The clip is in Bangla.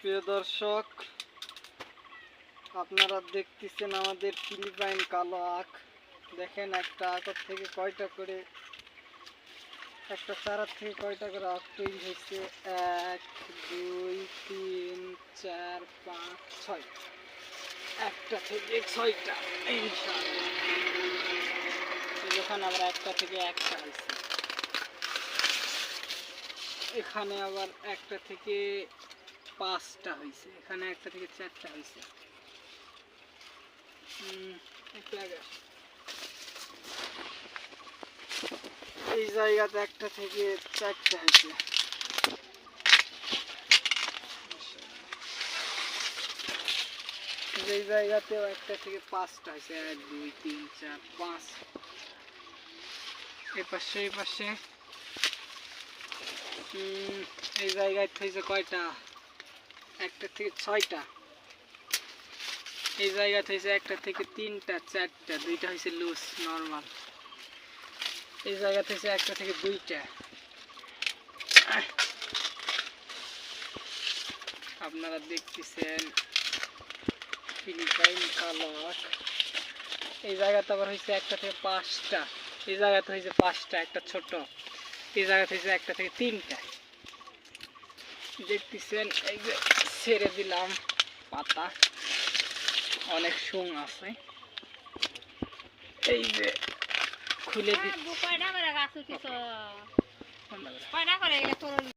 প্রিয় দর্শক, আপনারা দেখতেছেন আমাদের ফিলিপাইন কালো আখ। দেখেন একটা আখের থেকে কয়টা করে, একটা চারার থেকে কয়টা করে আখ তৈরি হয়েছে। 1 2 3 4 5 6, একটা থেকে 6টা ইনশাআল্লাহ। এখানে আবার একটা থেকে একটা হয়েছে, এখানে আবার একটা থেকে 5টা হয়েছে, এখানে একটা থেকে 4টা হয়েছে। এই জায়গাতে একটা থেকে 4টা হয়েছে। এই জায়গাতেও একটা থেকে 5টা হয়েছে। 1 2 3 4 5। এই পাশে এই পাশে এই জায়গায় হয়েছে কয়টা? একটা থেকে 6টা। এই জায়গাতে হয়েছে একটা থেকে 3টা 4টা, 2টা হয়েছে লুজ নর্মাল। এই জায়গাতে হয়েছে একটা থেকে 2টা। আপনারা দেখতেছেন ফিলিপাইন কালো আখ। এই জায়গাতে আবার হয়েছে একটা থেকে 5টা। এই জায়গাতে হয়েছে 5টা, একটা ছোট। এই জায়গাতে হয়েছে একটা থেকে 3টা। দেখতেছেন এই যে ছেড়ে দিলাম পাতা, অনেক সুং আছে। এই যে খুলে দিচ্ছি।